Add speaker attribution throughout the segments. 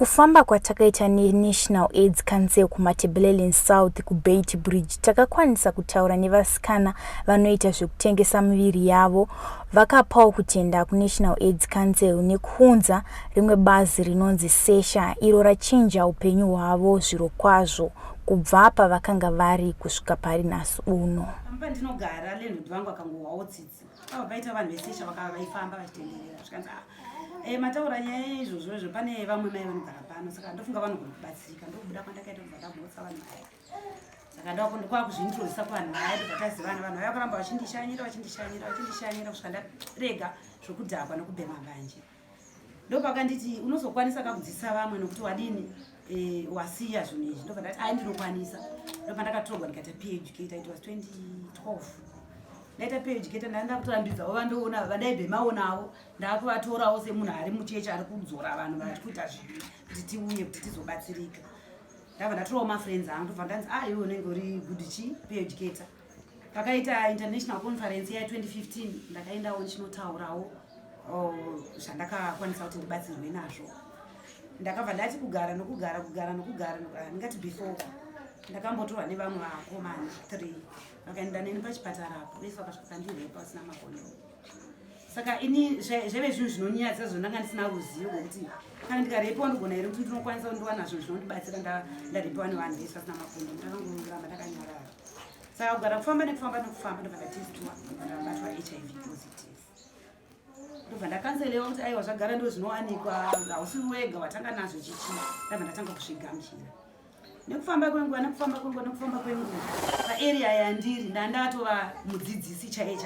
Speaker 1: Mukufamba kwatakaita neNational AIDS Council kumatebeleli South EkuBeitbridge takakwanisa kutaura nevasikana vanoita zvekutengesa miviri yavo vakapawo kutenda kuNational AIDS Council nekuunza rimwe bazi rinonzi Sesha iro rachinja upenyu hwavo zviro kwazvo kubva pavakanga vari kusvika pari nhasi uno.
Speaker 2: Ndinogara lenhu vangu vakangowawo tsitsi paita vanhu vesesha vakaifamba vachitenderera zvikanzi mataura nyaya izvozvo pane vamwe mai vanogara pano saka ndofunga vanogona kubatsirika ndokubuda kwandakaita kuti ndakabvotsa vanhu aya saka ndakuzviintrodusa kuvanhu aya ndokatazivana vanhu vaya kuramba vachindishanyira kusvika ndarega zvokudhakwa nokubhema mbanje ndopakanditi unozokwanisa kakudzidzisa vamwe nokuti wadini wasiya zvinhu izvi ndobva ndati ndinokwanisa ndopandakatorwa ndikaita PhD it was 2012 ndaita PhD ndaenda kutorambidzawo vandoona vadaibhemawo navo ndakuvatorawo semunhu ari muchechi ari kudzora vanhu vachikuita zvivi kuti tiuye kuti tizobatsirika ndabva ndatorawo mafriends angu ndobva ndanzi iwe unenge uri good PhD pakaita international conference ya 2015 ndakaendawo ndichinotaurawo zvandakakwanisa kuti ndibatsirwe nazvo ndakabva ndati kugara ndingati before ndakambotorwa nevamwe vakomana 3 vakaenda neni pachipatara apo vese vakasvika ndirwepo pasina makondo saka ini zveve zvinhu zvinonyadza zvondanga ndisina ruzivo rwekuti kana ndikarepiwa ndigona here kuti ndinokwanisa kundiwana zvinhu zvinondibatsira ndarepiwa nevanhu vese vasina makondo ndakangoramba ndakanyarara saka kugara kufamba ndobva ndatesitiwa ndabatwa HIV positive ndobva ndakanselewa kuti aiwa zvagara ndo zvinowanikwa hausi wega watanga nazvo chichi ndabva ndatanga kuzvigamuchira nekufamba kwenguva paarea yandiri ndandatova mudzidzisi chaiye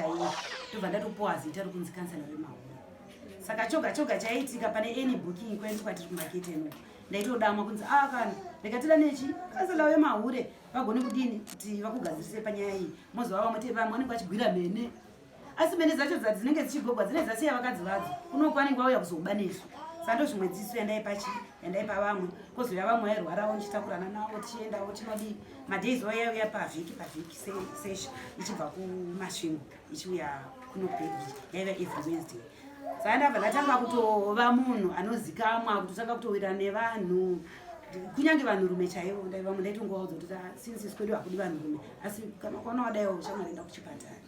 Speaker 2: ndobva ndatopuwa zita rokunzi kansela wemahure saka choga chaiitika pane any booking kwendi kwatiri kumaketeno ndaitodamwa kunzi kana ndikatira nechi kansela wemahure vagone kudini kuti vakugadzirise panyaya iyi mozova vamwe vanenge vachigwira mene asi mene dzacho dzinenge dzichigogwa dzine dzasiya vakadzi vadzo unokwaningwa vauya kuzoba nesu sando zvimwe dziso yandaipa vamwe kozouya vamwe vairwarawo ndichitakurana navo tichiendawo tinodi madays yauya pavhiki sesha ichibva kumasvingo ichiuya kunoBeitbridge yaiva every Wednesday saka ndabva ndatanga kutova munhu anozikamwa kutotanga kutowirana nevanhu kunyange vanhurume chaivo vamwe ndaitongovaudza kuti since kwedu hakudi vanhurume asi kana ukaona wadaiwo shamwari enda kuchipatara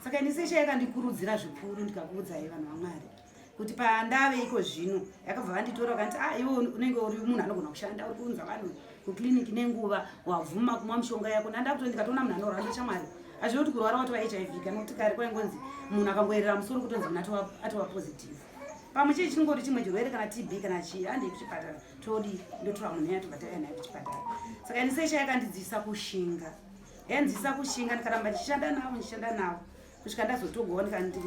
Speaker 2: saka ini Sesha yakandikurudzira zvikuru ndikakuudzai vanhu vaMwari kuti pandave iko zvino yakabva vanditora vakanti iwe unenge uri munhu anogona kushanda uri kuunza vanhu kukliniki nenguva wavhuma kumwa mishonga yako nandakuti ndikatoona munhu anorwara shamwari hazviwe kuti kurwara watova HIV kana kuti kare kwaingonzi munhu akangoerera musoro kutonzi munhu atova positive pamwe chii chinongoti chimwe chirwere kana TB kana chii handei kuchipatara todi ndotora munhu yatobva tauya naye kuchipatara saka ini Sesha yakandidzidzisa kushinga ndikaramba ndichishanda navo kusvika ndazotogawo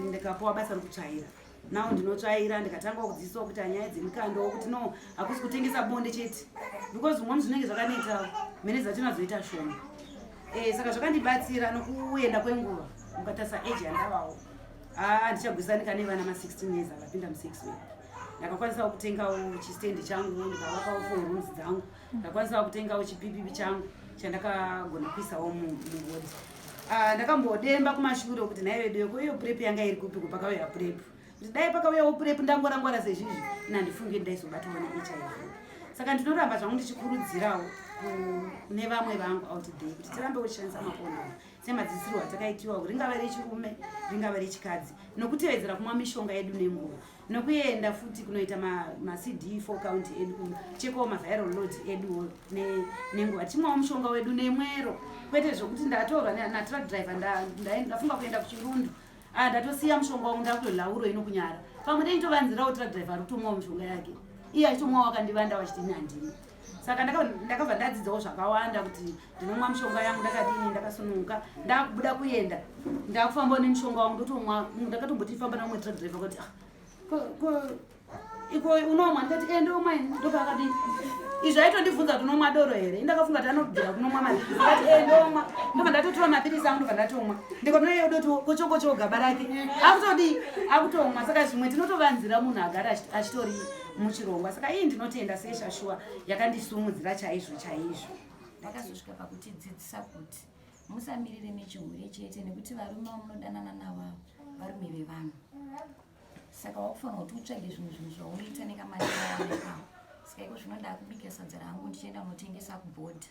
Speaker 2: ndikapuwa basa rokutsvaira nawo ndinotsvaira ndikatanga kudzidzisawo kuti nyaya dzemikando kuti no hakusi kutengesa bonde chete because zvimwe zvinenge zvakaneta mene dzachona zoita shoma saka zvakandibatsira nokuenda kwenguva mukatasa age yandavawo ndichagwisanika nevana ma16 years akapinda mu6 week ndakakwanisawo kutengawo chistendi changu ndikavakawo 4 rooms dzangu ndakakwanisawo kutengawo chipipipi changu chandakagona kuisawo mubodi ndakambodemba kumashure kuti naivedeko iyo prep yanga iri kupi kupakauya prep kuti dai pakauyawo prep ndangorangwara sezvizvi nandifunge ndaizobatwa neHIV saka ndinoramba zvangu ndichikurudzirawo nevamwe vangu out there kuti tirambe kushandisa makondo semadzidzisirwo atakaitiwa ringava rechirume ringava rechikadzi nokutevedzera kumwa mishonga yedu nenguva nokuenda futi kunoita maCD4 count edu kuchekawo maviral load edu nenguva timwawo mushonga wedu nemwero kwete zvokuti ndatorwa natruck driver ndafunga kuenda kuchirundu ndatosiya mushonga wangu ndakutolauro inokunyara pamwe ndaitovanzirawo truck driver ari kutomwawo mishonga yake iye achitomwawo akandivanda vachiti nandini saka ndakabva ndadzidzawo zvakawanda kuti ndinomwa mishonga yangu ndakadini ndakasununguka ndakubuda kuenda ndakufambawo nemishonga wangu ndotomwa ndakatomboti famba namwe truck driver kuti iko unomwa ndikati ndomwa ndopakadini izvi aitondibvunza kuti unomwa doro here indakafunga kuti anobvira kunomwa mapirisi ndikati ndomwa ndobva ndatotora mapirisi angu ndobva ndatomwa ndikonoyodoti kochokocho gaba rake akutomwa saka zvimwe tinotovanzira munhu agara achitori muchirongwa saka iyi ndinotenda Sesha shuwa yakandisumudzira chaizvo
Speaker 3: ndakazosvika pakutidzidzisa kuti musamirire nechirwere chete nekuti varume vamunodanana navo varume vevanhu saka wakufanira kuti utsvage zvinhu zvaunoita nekamadiro aonekawo saka iko zvinoda kubika sadza rangu ndichienda kunotengesa kuBonde.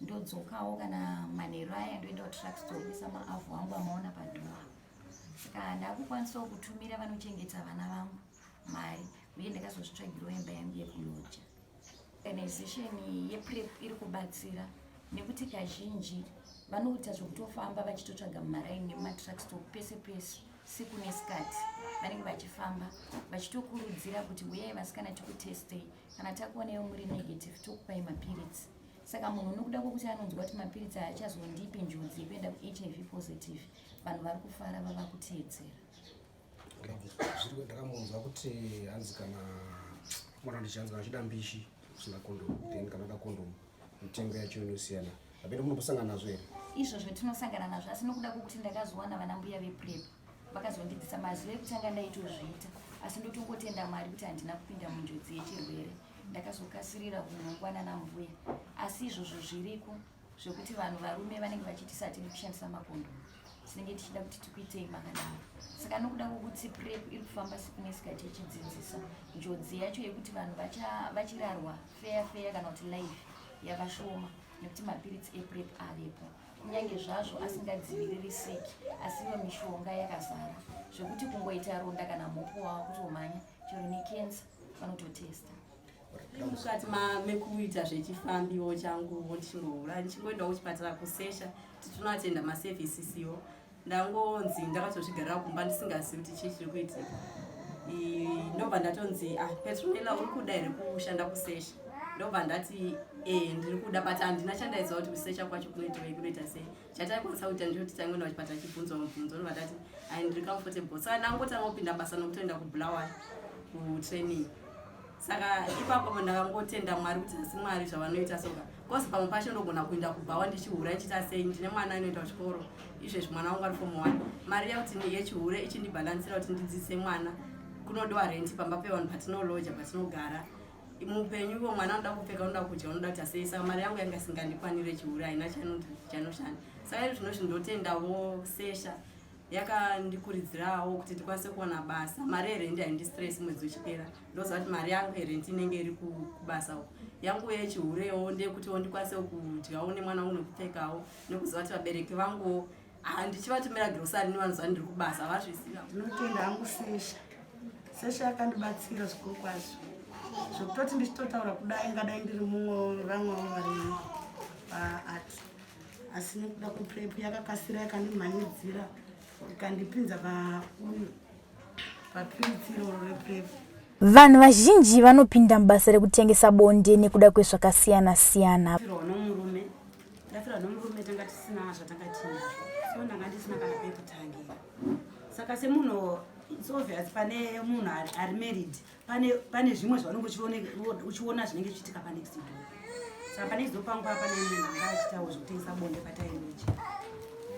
Speaker 3: Ndodzokawo kana manheru aya ndoenda kutrack store kuisa maavhu angu amaona padhuwa. Saka ndakukwanisawo kutumira vanochengeta vana vangu mari uye ndakazozvitsvagirawo imba yangu yekuloja. Organization yePrep iri kubatsira nekuti kazhinji vanoita zvokutofamba vachitotsvaga mumaraini nemumatrack store pese pese siku nesikati vanenge vachifamba vachitokurudzira kuti uyai vasikana tikutestei kana takuonawo muri negative tokupai mapirits. Saka munhu unokuda kwokuti anonzwa kuti mapirits achazondipi njodzi yekuenda kuHIV positive vanhu vari kufara vava kuteedzera.
Speaker 4: Zviri ndakamunzwa kuti hanzi kana mwana ndichanzwa achida mbishi kusina kondomu then kana da kondomu mitengo yacho inosiyana. Apenda munosangana nazvo here?
Speaker 3: Izvozvo tinosangana nazvo asi nokuda kwokuti ndakazowana vana mbuya vePrep vakazondidzisa mazuva ekutanga ndaitozviita asi ndotongotenda Mwari kuti handina kupinda munjodzi yechirwere ndakazokasirira kunongwana nambuya. Asi izvozvo zviriko zvokuti vanhu varume vanenge vachiti hatidi kushandisa makondomu tinenge tichida kuti tikuitei makadaro. Saka nokuda kwokuti Prep iri kufamba siku nesikati ichidzidzisa njodzi yacho yekuti vanhu vachirarwa fair kana kuti live yakashoma nekuti mapirits ePrep avepo. Kunyange zvazvo asingadziviririsiki asiwo mishonga yakazara zvokuti kungoita ronda kana mopo wavo kutomhanya chero nekensa vanototesta.
Speaker 5: Mukati mekuita zvechifambiwo changu ndichingohura ndichingoenda kuchipatara kusesha tinoatenda maservices iwo ndangonzi ndakatozvigarira kumba ndisingazivi kuti chii chiri kuitika. Ndobva ndatonzi Petronella uri kuda here kushanda kusesha. Ndobva ndati ndiri kuda but handina chandaiziva kuti kusesha kwacho kunoita sei. Chataikwanisa kuita ndiyoti taingoenda kuchipatara chibvunzo mubvunzo ndobva ndati ndiri comfortable. Saka ndangotanga kupinda basa nokutoenda kuBulawayo kutraining. Saka ipapo ndakangotenda Mwari kuti asi Mwari zvavanoita soka. Kosi pamwe pacho ndogona kuenda kuBhawa ndichihure ndichita sei ndine mwana anoenda kuchikoro izvezvi mwana wangu ari form 1. Mari yakuti ni yechihure ichindibhalansira kuti ndidzidzise mwana kunodiwa rent pamba pevanhu patinoloja patinogara. Mupenyu mwana anoda kupfeka unoda kudya unoda kuti sei. Saka mari yangu yanga isingandikwanire chihure haina chanoshanda. Saka izvi zvinozvi ndotendawo sesha yakandikurudzirawo kuti ndikwanise kuona basa. Mari yerenti haindistress mwedzi uchipera. Ndoziva kuti mari yangu yerenti inenge iri kubasa uko. Yangu yechihurewo ndeyekuti ndikwanise kudyawo nemwana wangu nekupfekawo nekuziva kuti vabereki vangu ndichivatumira grocery nevanoziva ndiri kubasa vazviziva.
Speaker 2: Ndinotenda hangu sesha yakandibatsira zvikuru kwazvo zvokutoti ndichitotaura kudai ngadai ndiri mumwe vamwe vari paart asi nekuda kuPrep yakakasira yakandimhanidzira ikandipinza papiritsiro rePrep.
Speaker 1: Vanhu vazhinji vanopinda mubasa rekutengesa bonde nekuda kwezvakasiyana siyana.
Speaker 2: Ndafirwa nomurume tanga tisina zvatangatina so ndanga ndisina kana pekutangira. Saka semunhu it's obvious pane munhu ari married pane zvimwe zvaunenge uchiona zvinenge zvichiitika panext door. Saka pane pangu pane munhu anga achitawo zvekutengesa bonde patairoji.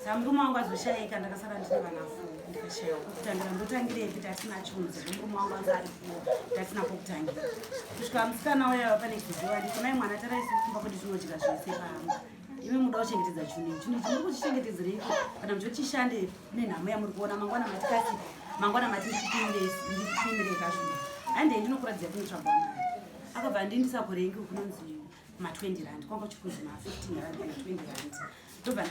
Speaker 2: Saka murume wangu azoshayika ndakasara ndine vana 4 ndikashayiwa kutangira ndotangirei kuti hatina chunzi murume wangu anga ari 4 hatina pokutangira. Kusvika musikana uya panext door nditi mai mwana taraisi kumba kuti tinodya zvese pangu. Imi muda kuchengetedza chuni chiri kuchichengetedzereko kana muchochishande nenhamo yamuri kuona mangwana matikati mangwana matipindire kazvino hande ndinokuratidza kunotsvagwa mari akabva ndindisa kurengi kunonzi ma20 rand kwanga chikunzi ma15 rand kana 20 rand ndobva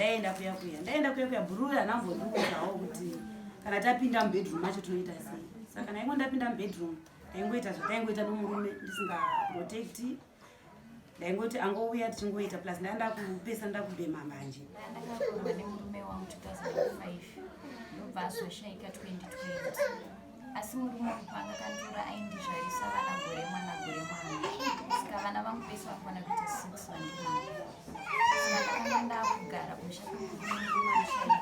Speaker 2: ndaenda kuya bhuruu hanambondiuzawo kuti kana tapinda mubedroom macho tunoita sei. Saka naingo ndapinda mubedroom taingoita zvataingoita nomurume ndisingaprotekti ndaingoti angouya tichingoita plus ndaenda kupesa ndakubhema manje.
Speaker 3: Ndakakurwa nemurume wangu 2005 ndobva azoshayika 2020 asi murume wangu paangakanditora aindizvarisa vana gore mwana saka vana vangu vese vakwana kuita 6 vandimana. Saka ndakanga ndakugara kumusha kwemurume ashayika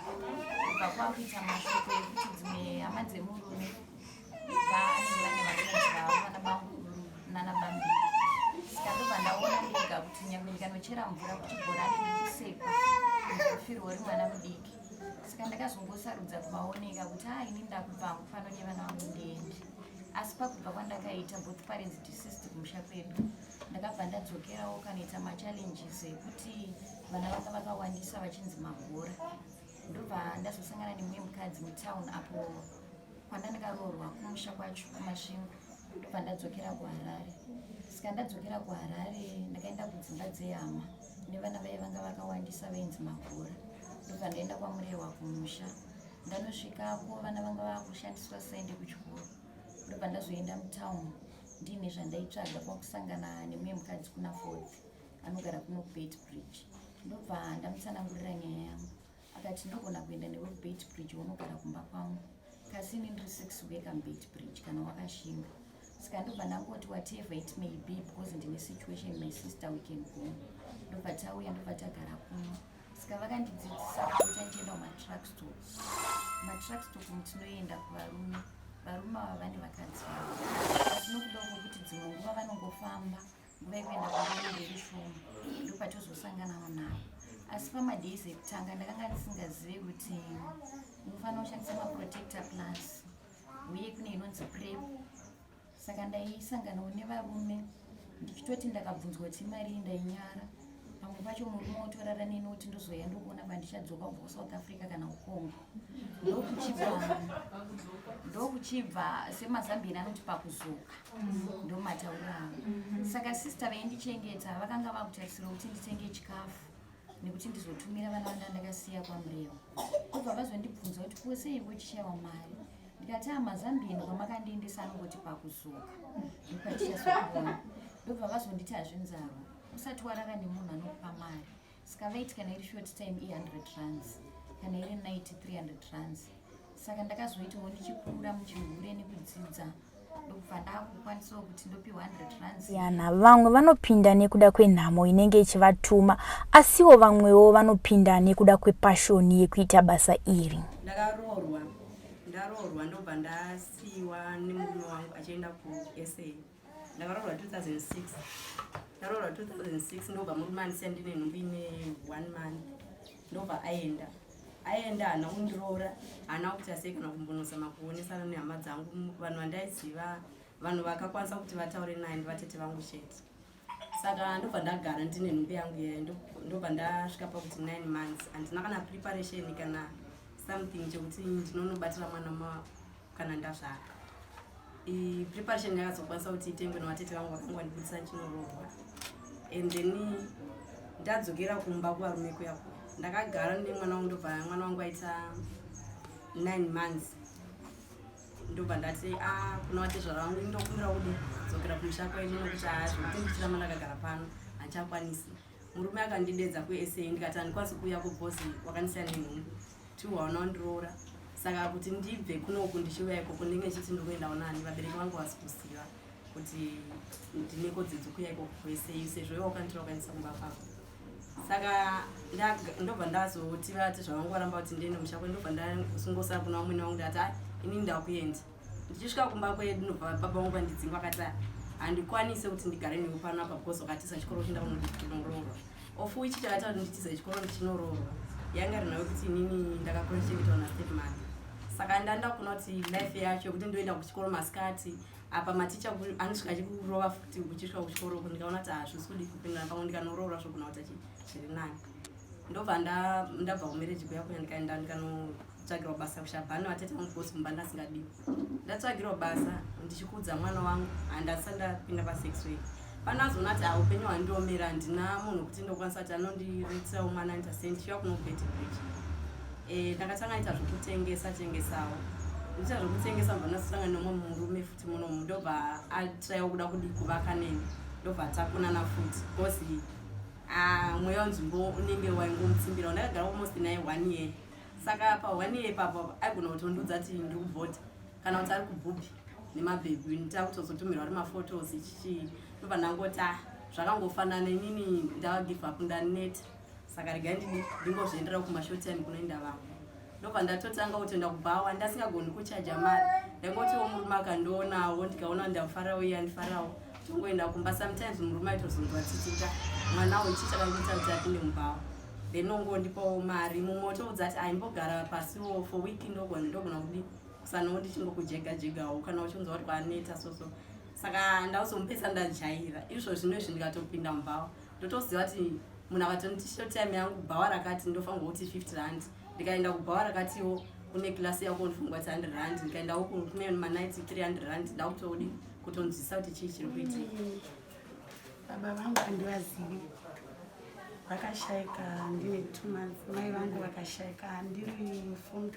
Speaker 3: kubva kwakuita mashoko ekuti dzimwe hama dzemurume vanenge vane vatenzi vavo vana banguru nana bambiri. Saka ndobva ndaona ndega kuti nyangwe ndikanochera mvura kuchibhorani ndikusekwa ndikufirwa uri mwana mudiki. Saka ndakazongosarudza kuvaoneka kuti ini ndakubva hangu pano nevana vangu ndiende. Asi pakubva kwandakaita both parents deceased kumusha kwedu ndakabva ndadzokerawo kanoita machallenges ekuti vana vanga vakawandisa vachinzi magora. Ndobva ndazosangana nemumwe mukadzi mutown apo kwandandakaroorwa kumusha kwacho kumasvingo ndobva ndadzokera kuHarare. Saka ndadzokera kuHarare ndakaenda kudzimba dzehama nevana vai vanga vakawandisa vainzi Makura. Ndobva ndaenda kwamurewa kumusha. Ndanosvikapo vana vanga vakushandiswa saende kuchikoro. Ndobva ndazoenda mutaundi ndine zvandaitsvaga pakusangana nemumwe mukadzi kuna 4th anogara kuno EkuBeitbridge. Ndobva ndamutsanangurira nyaya yangu. Akati ndogona kuenda newe kuBeitbridge unogara kumba kwangu. Kasi ini ndiri 6 week kuBeitbridge kana wakashinga. Saka ndobva ndangoti whatever it may be because ndine situation my sister we can go. Ndobva tauya ndobva tagara kuno. Saka vakandidzidzisa kuti ndienda kumatruck store. Matruck store kumutinoenda kuvarume. Varume ava vane vakadzi vavo. Asi nokuda kwokuti dzimwe nguva vanongofamba nguva yekuenda kumberi shoma. Ndopatozosangana navo. Asi pamadayisi ekutanga ndakanga ndisingazivi kuti unofanira kushandisa maprotector plus uye kune inonzi PrEP. Saka ndaisanganawo nevarume ndichitoti ndakabvunzwa kuti imari ndainyara. Pamwe pacho murume otorara neni kuti ndozoya ndokuona pandichadzoka kubva kuSouth Africa kana kuCongo. Ndokuchibva semazambian anoti pakuzoka ndomataura avo. Saka sister vaindichengeta vakanga vakutarisira kuti nditenge chikafu nekuti ndizotumira vana vandakasiya kwamurewa. Kubva vazondibvunza kuti kwose ivo chishayiwa mari. Ndikati amazambian kwamakandiendesa anongoti pakuzoka ndopatichazokubona. Ndobva vazonditi hazvinzaro usati warara nemunhu anokupa mari. Saka vaiti kana iri short time 100 rands kana iri night 300 rands. Saka ndakazoitawo ndichikura muchingure nekudzidza ndobva ndakukwanisawo kuti ndopiwa 100 rands.
Speaker 1: Yana vamwe vanopinda nekuda kwenhamo inenge ichivatuma asiwo vamwewo vanopinda nekuda kwepashoni yekuita basa iri.
Speaker 5: Ndaroorwa ndobva ndasiiwa nemurume wangu achienda kuSA. Ndakaroorwa 2006 ndobva murume andisiya ndine nhumbi ine 1 month. Ndobva aenda hana kundiroora hana kuti asei kana kumbonozama kuonesana nehama dzangu vanhu vandaiziva vanhu vakakwanisa kuti vataure naye ndivatete vangu chete. Saka ndobva ndagara ndine nhumbi yangu iyayi ndobva ndasvika pakuti 9 months handina kana preparation kana something chekuti ndinonobatira mwana kana ndazvara. Preparation yakazokwanisa kuti itengwe nevatete vangu vakanga vandibudisa ndinoroorwa. And then ndadzokera kumba kuvarume kuyako ndakagara nemwana wangu ndobva mwana wangu aita 9 months. Ndobva ndati kuna vatezvara vangu ndokumbira kuti dzokera kumusha kwaino nokuti zvekuti ndichiramba ndakagara pano handichakwanisi. Murume akandidedza kuSA ndikati handikwanisi kuuya kubhozi wakandisiya nenhumbi tiwana wandiroora. Saka kuti ndibve kunoku ndichiuya ikoko ndinge chiti ndokuendawo nani vabereki vangu vasi kuziva kuti ndine kodzidzi kuuya ikoko kuSA sezvo iwo wakandira wakandisa kumba kwako. Saka ndobva ndazoti vati zvavangu varamba kuti ndiende musha kwedu ndobva ndasungosara kuna vamwene vangu ndati inini ndakuenda. Ndichisvika kumba kwedu ndobva baba vangu vandidzinga vakati handikwanise kuti ndigare newe pano apa because wakatisa chikoro chinda kunoroorwa. Of which chakata kuti nditiza chikoro ndichinooroorwa yanga iri nayo kuti inini ndakaprojectwa nastate mother. Saka ndandakuna kuti life yacho yokuti ndoenda kuchikoro masikati apa maticha anosvika achikurova futi uchisvika kuchikoro ndikaona kuti hazvisi kudi kupindana pamwe ndikanoroora zvogona kuti zviri nani. Ndobva ndabva kumereji kuyako ndikaenda ndikanotsvagirwa basa kushabhani vatete vangu because kumba ndasingadiwi. Ndatsvagirwa basa ndichikudza mwana wangu handasati ndapinda pasex work. Panazona kuti upenyu hwandiomera handina munhu kuti ndokwanisa kuti anondiritirawo mwana ndichiva kuno EkuBeitbridge. Ndakatanga ita zvekutengesawo. Ndicha zvokutengesa mbona sangana nomumwe murume futi munomu ndobva atraiwa kuda kuvaka neni. Ndobva takunana futi because mweya wanzvimbo unenge waingomutsimbira. Ndakagara almost naye 1 year. Saka pa 1 year ipapo aigona kutondiudza kuti ndiri kubhodha kana kuti ari kubhubhi nemabhebhi ndakutozotumirwa ri maphotos ichichi. Ndobva ndangoti zvakangofanana inini ndavagive up ndaneta. Saka regai ndingozviendera kumashort time kunoenda vangu. Ndobva ndatotanga kutoenda kubhawa ndasingagoni kuchaja mari. Ndangotiwo murume akandionawo ndikaona ndafarawo iye andifarawo tongoenda kumba. Sometimes murume aitozondwatitika mwana wechichakandiita kuti apinde mubhawa then ongondipawo mari mumoto udza kuti aimbogara pasiwo for week ndogona kudi kusanawo ndichingokujega-jegawo kana uchinzwa kuti kwaneta soso. Saka ndazomupesa ndajaira izvo zvinozvi ndikatopinda mubhawa ndotoziva kuti munhu akatonditi short time yangu bhawa rakati ndofanirwa kuti 50 rand. Ndikaenda kubhawa rakatiwo kune klasi yako ndofungwa kuti 100 rand. Ndikaendawo kune manight 300 rand ndakutodi kutonzwisa kuti chii chiri kuitika.
Speaker 2: baba vangu handivazivi, vakashaika ndine 2 months. Mai vangu vakashaika ndiri form 2.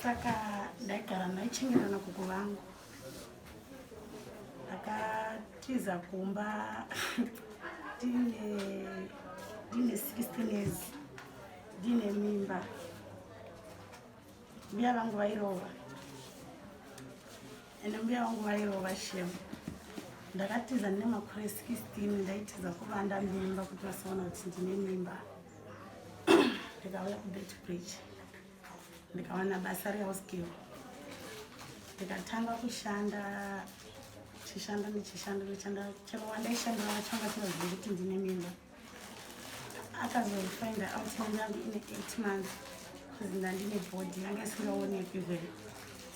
Speaker 2: Saka ndaigara ndaichengetana kuku vangu, akatiza kumba ndine 16 years, ndine mimba. Mbuya vangu vairova, ende mbuya vangu vairova shemu. Ndakatiza ndine makore 16, ndaitiza kuva ndamimba kuti vasaona kuti ndine mimba. Ndikauya kuBeitbridge, ndikawana basa rehouse girl, ndikatanga kushanda, ndichishanda chero wandaishandira vachanga tinoziva kuti ndine mimba. Akazofind out mimba yangu ine 8 months, kuzi ndandine body yanga isingaonekwi vheri.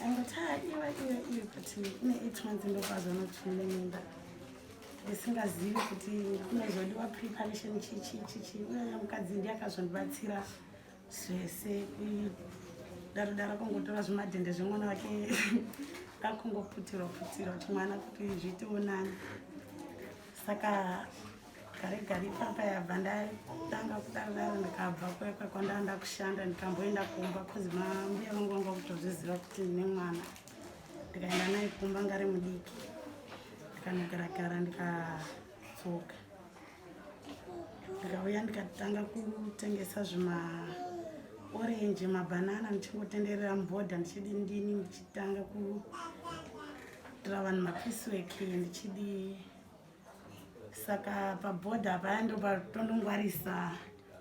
Speaker 2: Angoti iwe kuti ine 8 months ndokwazona kuti ndine mimba. Ndisingazivi kuti kunozodiwa preparation chichi. Uye mukadzi ndiye akazondibatsira zvese daro kungotora zvimadhende zvemwana wake akungoputirwa kuti mwana kuti zviitewo nani. Saka gare ipapa yabva ndatanga kudaro ndikabva kwandanda kushanda ndikamboenda kumba kozi mbuya vangu vanga kutozviziva kuti ndine mwana. Ndikaenda naye kumba ngari mudiki, ndikanogara ndikatsoka. Ndikauya ndikatanga kutengesa orange, mabanana, ndichingotenderera mubhodha ndichidini ndichitanga kutora vanhu mapiecework ndichidi. Saka pabhodha paya ndo patondongwarisa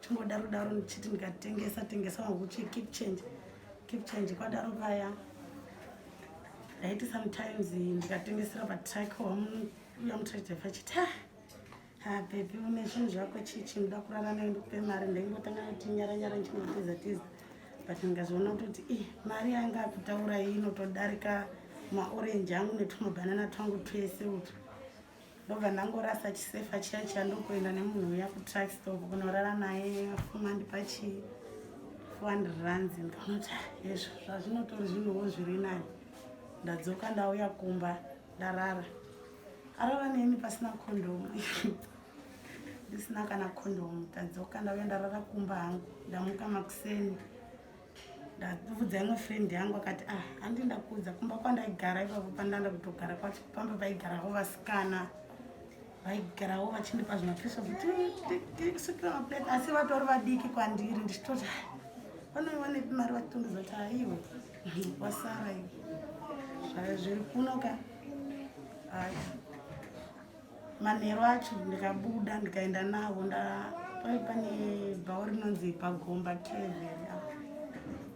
Speaker 2: chingodaro ndichiti ndikatengesa wangu kuti keep change kwadaro paya. Ndaiti sometimes ndikatengesera paTrackhome, uya muTrackhome achiti baby une zvinhu zvako chichi ndoda kurara naye ndikupe mari. Ndaingotanga kuti nyara ndichingoteza, but ndikazoona kuti mari yanga kutaura iyi inotodarika maorange angu netumabanana twangu twese utu. Ndobva ndangorasa chisefa chiya ndokuenda nemunhu uya kuTruck stop kunorara naye afumandipa 400 rands. Ndikaona kuti izvo zvazvinotori zvinhuwo zviri nani. Ndadzoka ndauya kumba ndarara. Arara neni pasina kondomu. Ndisina kana kondomu. Ndadzoka ndauya ndarara kumba hangu. Ndamuka makuseni, ndabvunza imwe friend yangu akati handi ndakuudza kumba kwandaigara ipapo pandanda kutogara kwacho pamba vaigarawo vasikana, vaigarawo vachindipa zvimapiso kuti kusukira maplate, asi vatori vadiki kwandiri. Ndichitoti vanoiwa nepi mari vachitondiza kuti aiwe wasara iwe zvaya zviri kunoka. Manheru acho ndikabuda ndikaenda navo, pane bhawa rinonzi Pagomba Keveri.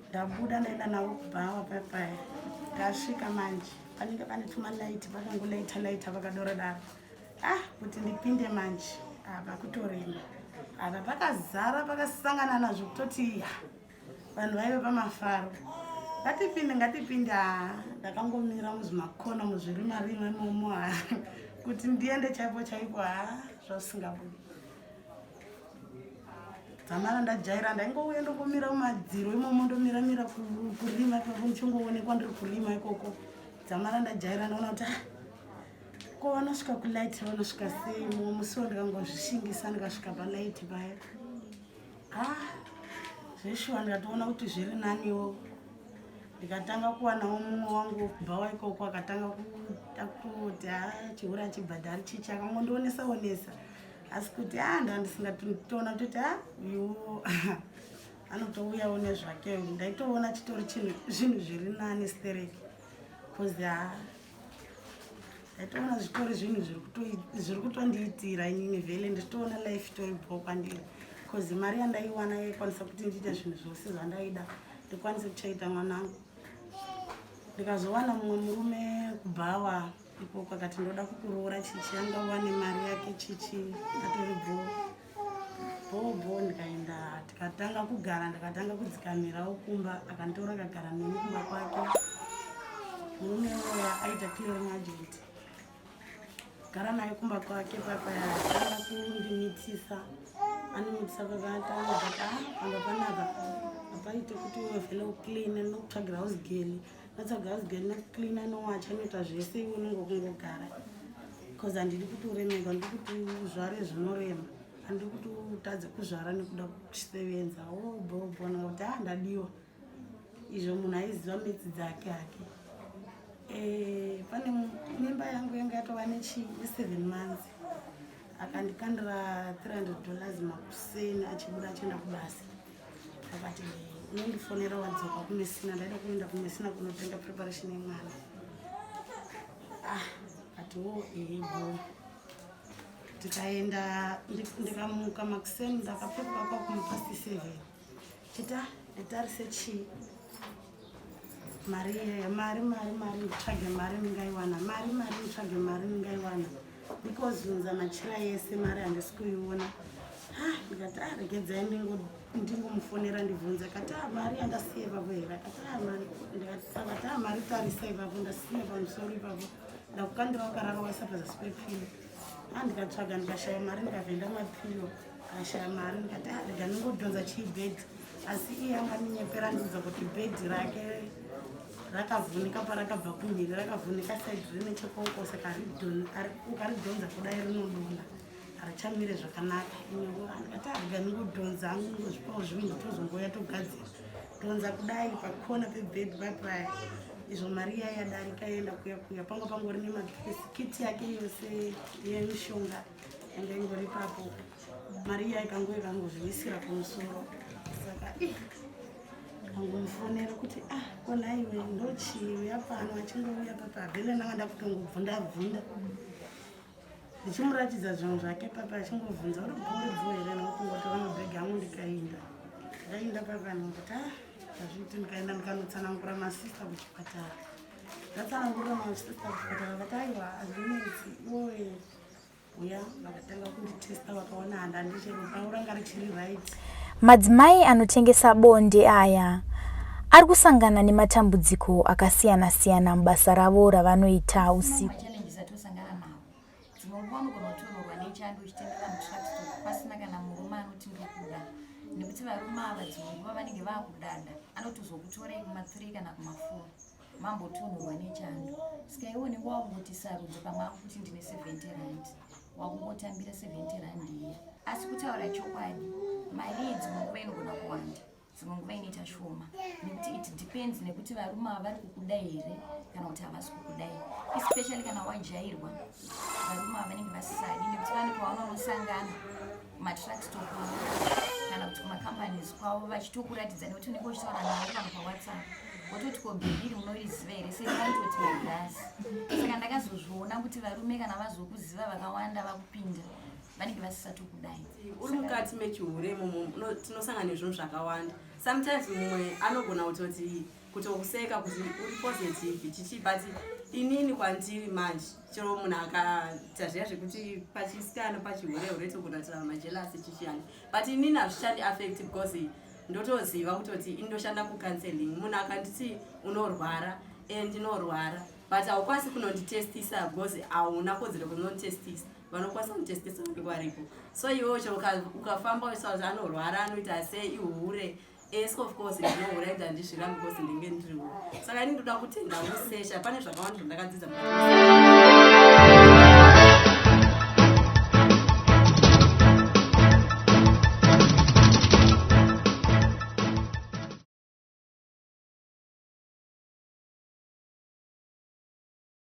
Speaker 2: Ndabuda ndaenda navo kubhawa papaya. Ndasvika manje panenge pane tumalaiti, vakangolaita vakadora daro. Kuti ndipinde manje apa kutorema. Apa pakazara pakasangana nazvo kutoti vanhu vaive pamafaro. Ngatipinde. Ndakangomira muzvimakona muzvirima imomo kuti ndiende chaipo zvasingabudi. Dzamara ndajaira, ndaingouya ndongomira mumadziro imomo, ndomira kurima ipapo ndichongoonekwa ndiri kurima ikoko. Dzamara ndajaira ndaona kuti ko vanosvika kulaiti vanosvika sei. Mumwe musi ndikangozvishingisa ndikasvika palaiti paya. Zveshuwa ndikatoona kuti zviri naniwo. Ndikatanga kuwanawo mumwe wangu kubhawa ikoko akatanga kuti chihura chibhadhari chichi, akangondionesa asi kuti ndandisingatoona kuti uyu anotouyawo nezvake. Ndaitoona chitori zvinhu zviri nani stereki, kozi ndaitoona zvitori zvinhu zviri kutondiitira inini vhele. Ndichitoona life itori bho kwandiri, kozi mari yandaiwana yaikwanisa kuti ndiite zvinhu zvose zvandaida ndikwanise kuchaita mwanangu. Ndikazowana mumwe murume kubhawa ikoko akati ndoda kukuroora chichi, angawane mari yake chichi atori bho. Ndikaenda tikatanga kugara, ndikatanga kudzikamirawo kumba, akanditora akagara neni kumba kwake. Murume uya aita clearing agent, gara naye kumba kwake papaya. Akatanga kundimitisa, anomitisa pakatanga panga panapa apaite kuti iwe vhele uclean nokutsvagira house girl. Notsvagira house girl nokuclean nowacha noita zvese iwe unongokungogara. because handidi kuti uremeka, ndiri kuti uzvare zvinorema, handiri kuti utadze kuzvara nekuda kuchisevenza. Bona kuti ndadiwa. Izvo munhu aiziva metsi dzake hake. Pane memba yangu yanga yatova ne7 months. Akandikandira $300 makuseni achibuda achienda kubasa. Akati unondifonera wadzoka kumesina, ndaida kuenda kumesina kunotenga preparation yemwana. Ati bo. Tikaenda ndikamuka makuseni ndakapepa kwa kumupasti 7. Chita nditarise chi mari nditsvage mari ndingaiwana, mari nditsvage mari ndingaiwana, because unza machira yese mari handisi kuiona. Ndikati regedzai ndingomufonera ndibvunza, akati mari yandasiya ipapo here, akati mari tarisa ipapo ndasiya pamusoro ipapo, ndakukandira wakarara waisa pazasi pepilo. Ndikatsvaga ndikashaya mari ndikavhenda mapilo, akashaya mari, ndikati rega ndingodhonza chibhedhi, asi iye anga minyepera ndidza kuti bhedhi rake rakavhunika parakabva kumhiri, rakavhunika saidi rine chekoko, saka ukaridhonza kudai rinodonda, harichamire zvakanaka. Ndikati rega ndingodhonza angozvipawo zvivindi tozongoya togadzira, dhonza kudai pakona pebhedhi papaya. Izvo mari iya yadarika yaenda kuya panga pangori nemapirisi, kiti yake yose yemishonga yanga ingori ipapo, mari iya ikangozviwisira kumusoro. Saka kangomufonera kuti kona iwe ndochiuya pano, achingouya papa vhele ndanga ndakutongobvunda ndichimuratidza zvinhu zvake papa, achingovhunza uri bvo here, nokungotora mabhegi angu ndikaenda. Ndaenda papa ndikati azviti, ndikaenda ndikanotsanangura masista kuchipatara. Ndatsanangura masista kuchipatara, vakati aiwa hazvinetsi, iwowe uya vakatanga kunditesta, vakaona handandishero pauranga richiri right.
Speaker 1: Madzimai anotengesa bonde aya ari kusangana nematambudziko akasiyana-siyana mubasa ravo ravanoita usiku.
Speaker 3: Challenges atosangana nawo. Dzimwe unogona kutorwa nechando uchitengera mutractor pasina kana murume anoti ndikuda. Nekuti varume ava dzimwe nguva vanenge vakudada, anotozokutorei kuma3 kana kuma4. Mambotonhorwa nechando. Saka iwo unenge wakungoti sarudza, pamwe akuti ndine 70 rand. Wakungotambira 70 rand iya. Asi kutaura chokwadi, mari dzimwe nguva inogona kuwanda, dzimwe nguva inoita shoma. Nekuti it depends nekuti varume ava vari kukudai here kana kuti havasi kukudai. Especially kana wajairwa, varume ava vanenge vasisadi, nekuti vane pavanonosangana kumatrackstop avo kana kuti kumacompanies kwavo vachitokuratidza, nekuti unenge uchitaura navo kana paWhatsApp. Wototi kobhibhiri munoriziva here, sei vanototi magirasi. Saka ndakazozviona kuti varume kana vazokuziva vakawanda vakupinda, vanenge vasisati kudai.
Speaker 5: Uri mukati mechihure tinosangana nezvinhu zvakawanda. Sometimes mumwe anogona kutokuseka kuti uri positive chichibati inini kwandiri manje, chero munhu akaita zviya zvekuti pachisikana pachihure togona kutora majelasi chichiyani, but inini hazvichandi affect because ndotoziva kutoti indoshanda kucounseling. Munhu akanditi unorwara ndinorwara, but haukwanisi kunonditestisa because hauna kodzero kunonditestisa, vanokwanisa kunditestisa ndovaripo. So iwewe ukafamba uchisaura anorwara anoita sei ihure, of course ndinohura ida ndizvirambi because ndinge ndiri hure. Saka ini ndoda kutenda musesha, pane zvakawanda zvandakadzidza.